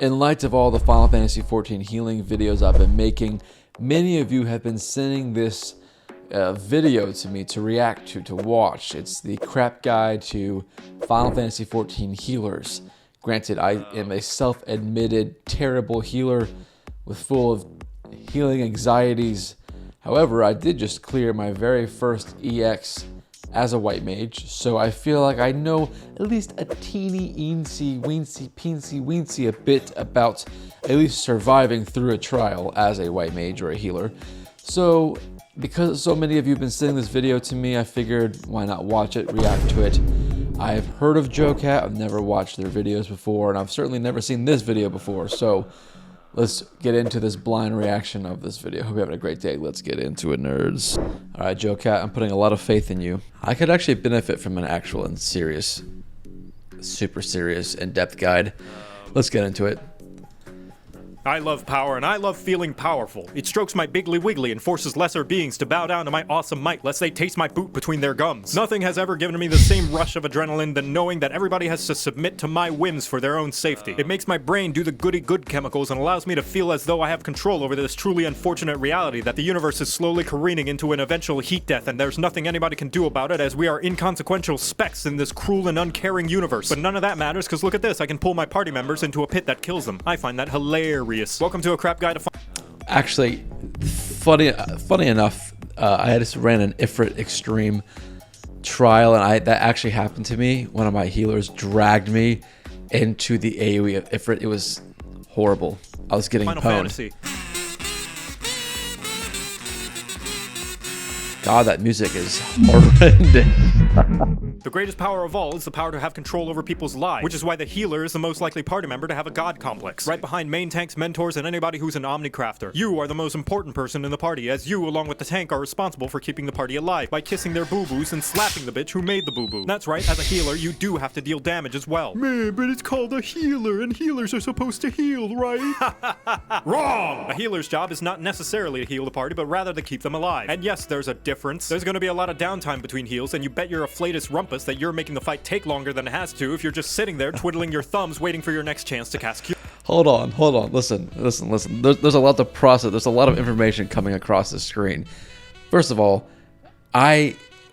In light of all the Final Fantasy XIV healing videos I've been making, many of you have been sending this video to me to react to watch. It's the crap guide to Final Fantasy XIV healers. Granted, I am a self-admitted terrible healer with full of healing anxieties. However, I did just clear my very first EX as a white mage, so I feel like I know at least a teeny weensy a bit about at least surviving through a trial as a white mage or a healer. So because so many of you have been sending this video to me, I figured why not watch it, react to it. I've heard of JoCat, I've never watched their videos before, and I've certainly never seen this video before, so let's get into this blind reaction of this video. Hope you're having a great day. Let's get into it, nerds. All right, JoCat, I'm putting a lot of faith in you. I could actually benefit from an actual and serious, super serious, in-depth guide. Let's get into it. I love power, and I love feeling powerful. It strokes my biggly wiggly and forces lesser beings to bow down to my awesome might lest they taste my boot between their gums. Nothing has ever given me the same rush of adrenaline than knowing that everybody has to submit to my whims for their own safety. It makes my brain do the goody-good chemicals and allows me to feel as though I have control over this truly unfortunate reality that the universe is slowly careening into an eventual heat death, and there's nothing anybody can do about it as we are inconsequential specks in this cruel and uncaring universe. But none of that matters, because look at this, I can pull my party members into a pit that kills them. I find that hilarious. Welcome to a crap guide to Actually, funny enough, I just ran an FFXIV trial, and that actually happened to me. One of my healers dragged me into the AoE of Ifrit. It was horrible. I was getting Final pwned. Fantasy. God, that music is horrendous. The greatest power of all is the power to have control over people's lives, which is why the healer is the most likely party member to have a god complex. Right behind main tanks, mentors, and anybody who's an omnicrafter. You are the most important person in the party, as you, along with the tank, are responsible for keeping the party alive by kissing their boo-boos and slapping the bitch who made the boo-boo. That's right, as a healer, you do have to deal damage as well. Man, but it's called a healer, and healers are supposed to heal, right? Wrong! A healer's job is not necessarily to heal the party, but rather to keep them alive. And yes, there's a difference. There's gonna be a lot of downtime between heals, and you bet your afflatus rumpus that you're making the fight take longer than it has to if you're just sitting there twiddling your thumbs waiting for your next chance to cast Q. Hold on. Listen. There's a lot to process. There's a lot of information coming across the screen. First of all,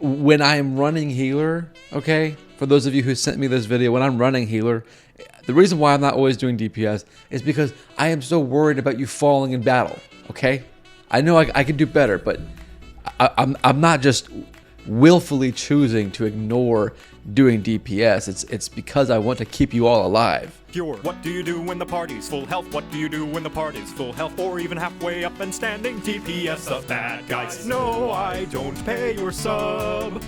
when I'm running healer, okay, for those of you who sent me this video, when I'm running healer, the reason why I'm not always doing DPS is because I am so worried about you falling in battle, okay? I know I can do better, but I'm not just willfully choosing to ignore doing DPS. It's because I want to keep you all alive. Pure. What do you do when the party's full health? What do you do when the party's full health? Or even halfway up and standing? DPS the bad guys. No, I don't pay your sub.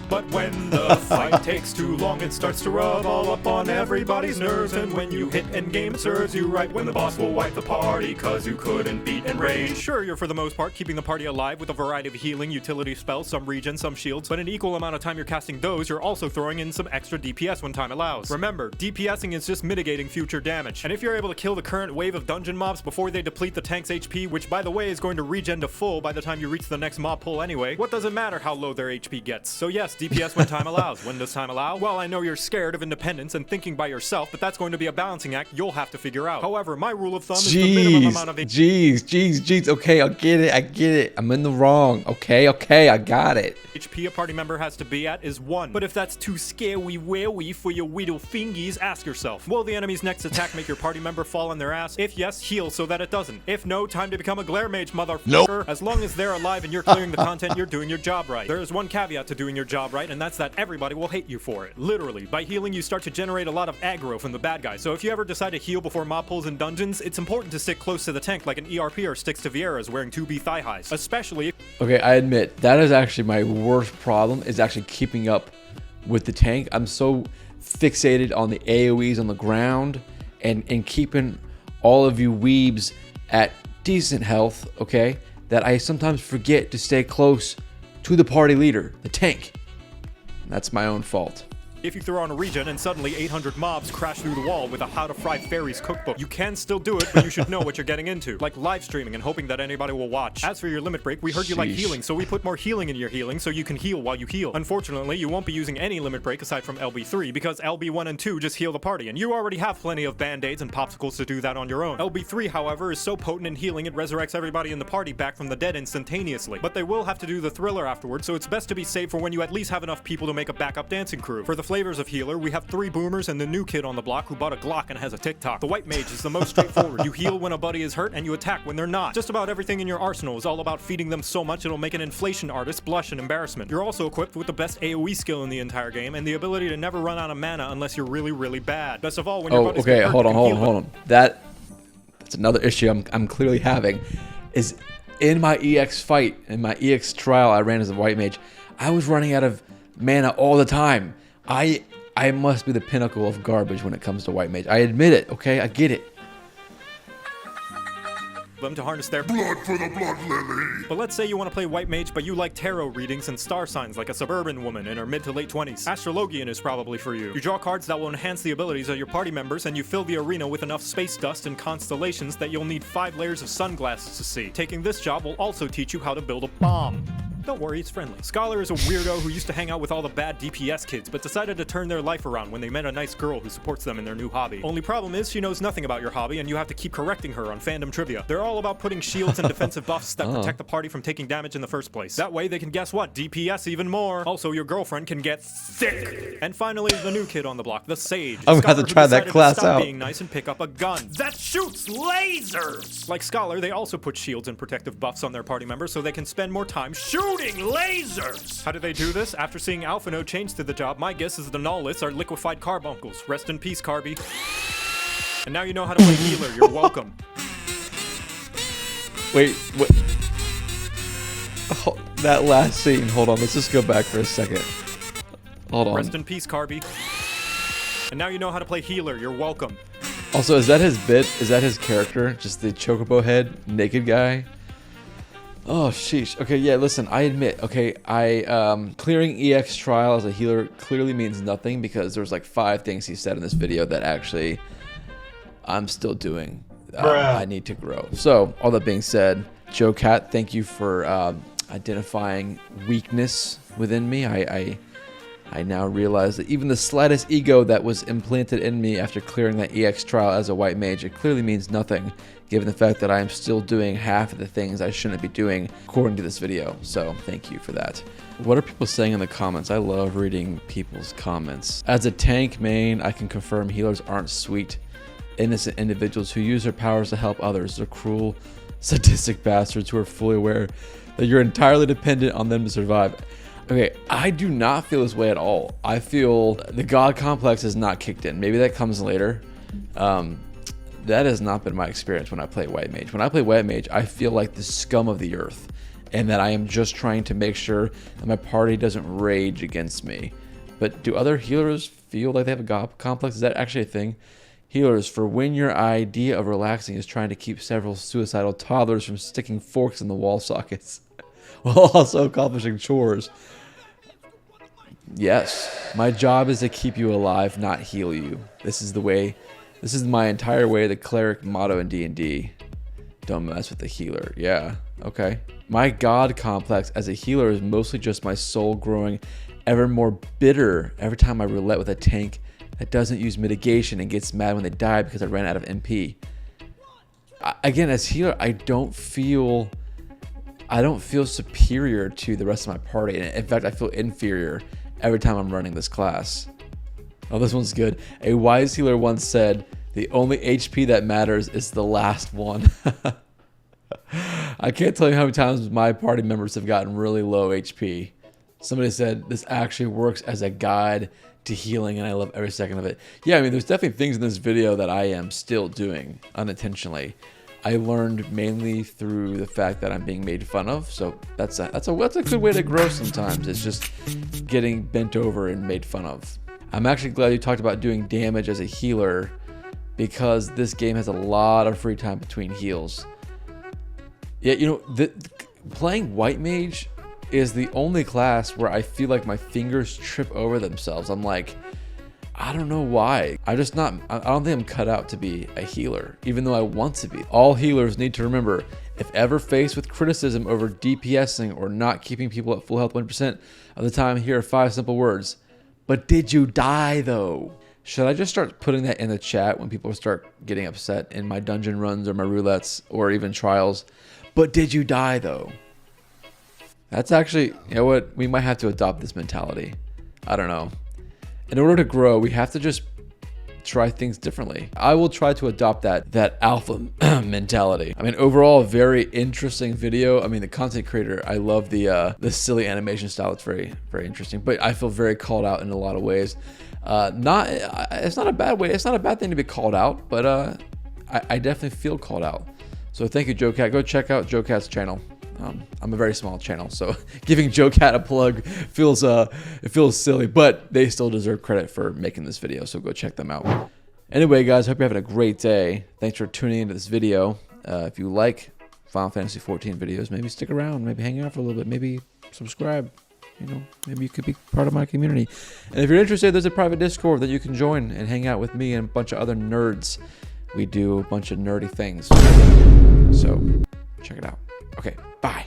But when the fight takes too long, it starts to rub all up on everybody's nerves. And when you hit endgame, it serves you right when the boss will wipe the party cause you couldn't beat Enrage. Sure, you're for the most part keeping the party alive with a variety of healing, utility spells, some regen, some shields, but an equal amount of time you're casting those, you're also throwing in some extra DPS when time allows. Remember, DPSing is just mitigating future damage. And if you're able to kill the current wave of dungeon mobs before they deplete the tank's HP, which by the way is going to regen to full by the time you reach the next mob pull anyway, what does it matter how low their HP gets? So yes, DPS when time allows. When does time allow? Well, I know you're scared of independence and thinking by yourself, but that's going to be a balancing act you'll have to figure out. However, my rule of thumb is the minimum amount of... Jeez. Okay, I get it. I'm in the wrong. Okay, I got it. HP a party member has to be at is 1. But if that's too scary-wary for your little fingies, ask yourself, will the enemy's next attack make your party member fall on their ass? If yes, heal so that it doesn't. If no, time to become a glare mage, motherfucker. Nope. As long as they're alive and you're clearing the content, you're doing your job right. There is one caveat to doing your job right, and that's that everybody will hate you for it. Literally, by healing you start to generate a lot of aggro from the bad guys, so if you ever decide to heal before mob pulls in dungeons, it's important to stick close to the tank like an ERPer sticks to Vieira's wearing 2B thigh highs, especially if... Okay, I admit, that is actually my worst problem, is actually keeping up with the tank. I'm so fixated on the AoEs on the ground and keeping all of you weebs at decent health, okay, that I sometimes forget to stay close to the party leader, the tank. That's my own fault. If you throw on a regen and suddenly 800 mobs crash through the wall with a How to Fry Fairies cookbook, you can still do it, but you should know what you're getting into. Like live streaming and hoping that anybody will watch. As for your limit break, we heard you like healing, so we put more healing in your healing so you can heal while you heal. Unfortunately, you won't be using any limit break aside from LB3 because LB1 and 2 just heal the party, and you already have plenty of band-aids and popsicles to do that on your own. LB3, however, is so potent in healing it resurrects everybody in the party back from the dead instantaneously. But they will have to do the thriller afterwards, so it's best to be safe for when you at least have enough people to make a backup dancing crew. For the flavors of healer, we have 3 boomers and the new kid on the block who bought a Glock and has a TikTok. The white mage is the most straightforward. You heal when a buddy is hurt and you attack when they're not. Just about everything in your arsenal is all about feeding them so much it'll make an inflation artist blush in embarrassment. You're also equipped with the best AoE skill in the entire game and the ability to never run out of mana unless you're really, really bad. Best of all, when your buddies get hurt, hold on. That's another issue I'm clearly having. Is in my EX fight, in my EX trial I ran as a white mage, I was running out of mana all the time. I must be the pinnacle of garbage when it comes to white mage. I admit it, okay? I get it. Them to harness their blood for the blood lily. But let's say you want to play white mage, but you like tarot readings and star signs like a suburban woman in her mid to late 20s. Astrologian is probably for you. You draw cards that will enhance the abilities of your party members, and you fill the arena with enough space dust and constellations that you'll need 5 layers of sunglasses to see. Taking this job will also teach you how to build a bomb. Don't worry, it's friendly. Scholar is a weirdo who used to hang out with all the bad DPS kids, but decided to turn their life around when they met a nice girl who supports them in their new hobby. Only problem is she knows nothing about your hobby, and you have to keep correcting her on fandom trivia. They're all about putting shields and defensive buffs that protect the party from taking damage in the first place. That way they can guess what? DPS even more. Also, your girlfriend can get thick. And finally, the new kid on the block, the Sage. I'm gonna have to try that class out. Being nice and pick up a gun that shoots lasers. Like Scholar, they also put shields and protective buffs on their party members so they can spend more time shooting lasers. How do they do this? After seeing Alphino change to the job, my guess is the Nullists are liquefied carbuncles. Rest in peace, Carby. And now you know how to play healer. You're welcome. Wait, what? Oh, that last scene. Hold on, let's just go back for a second. Hold on. Rest in peace, Carby. And now you know how to play healer. You're welcome. Also, is that his bit? Is that his character? Just the chocobo head, naked guy? Oh, sheesh. Okay, yeah, listen, I admit, okay, clearing EX trial as a healer clearly means nothing because there's like 5 things he said in this video that actually I'm still doing. I need to grow. So, all that being said, JoCat, thank you for identifying weakness within me. I now realize that even the slightest ego that was implanted in me after clearing that EX trial as a white mage, it clearly means nothing, given the fact that I am still doing half of the things I shouldn't be doing according to this video. So thank you for that. What are people saying in the comments? I love reading people's comments. As a tank main, I can confirm healers aren't sweet, innocent individuals who use their powers to help others. They're cruel, sadistic bastards who are fully aware that you're entirely dependent on them to survive. Okay, I do not feel this way at all. I feel the god complex is not kicked in. Maybe that comes later. That has not been my experience when I play white mage. When I play white mage, I feel like the scum of the earth, and that I am just trying to make sure that my party doesn't rage against me. But do other healers feel like they have a god complex? Is that actually a thing? Healers, for when your idea of relaxing is trying to keep several suicidal toddlers from sticking forks in the wall sockets, while also accomplishing chores. Yes, my job is to keep you alive, not heal you. This is my entire way, the cleric motto in D&D. Don't mess with the healer. Yeah, okay. My god complex as a healer is mostly just my soul growing ever more bitter every time I roulette with a tank that doesn't use mitigation and gets mad when they die because I ran out of MP. Again, as healer, I don't feel superior to the rest of my party. And in fact, I feel inferior every time I'm running this class. Oh, this one's good. A wise healer once said, "The only HP that matters is the last one." I can't tell you how many times my party members have gotten really low HP. Somebody said, "This actually works as a guide to healing," and I love every second of it. Yeah, I mean, there's definitely things in this video that I am still doing unintentionally. I learned mainly through the fact that I'm being made fun of, so that's a good way to grow sometimes. It's just getting bent over and made fun of. I'm actually glad you talked about doing damage as a healer, because this game has a lot of free time between heals. Yeah, you know, playing white mage is the only class where I feel like my fingers trip over themselves. I'm like, I don't know why. I don't think I'm cut out to be a healer, even though I want to be. All healers need to remember, if ever faced with criticism over DPSing or not keeping people at full health 100% of the time, here are 5 simple words. But did you die though? Should I just start putting that in the chat when people start getting upset in my dungeon runs or my roulettes or even trials? But did you die though? That's actually, you know what? We might have to adopt this mentality. I don't know. In order to grow, we have to just try things differently. I will try to adopt that alpha mentality. I mean, overall, a very interesting video. I mean, the content creator, I love the silly animation style. It's very, very interesting. But I feel very called out in a lot of ways. It's not a bad way. It's not a bad thing to be called out, but I definitely feel called out. So thank you, JoCat. Go check out JoCat's channel. I'm a very small channel, so giving JoCat a plug feels silly, but they still deserve credit for making this video, so go check them out. Anyway, guys, hope you're having a great day. Thanks for tuning into this video. If you like Final Fantasy XIV videos, maybe stick around, maybe hang out for a little bit, maybe subscribe. You know, maybe you could be part of my community. And if you're interested, there's a private Discord that you can join and hang out with me and a bunch of other nerds. We do a bunch of nerdy things. So check it out. Okay, bye.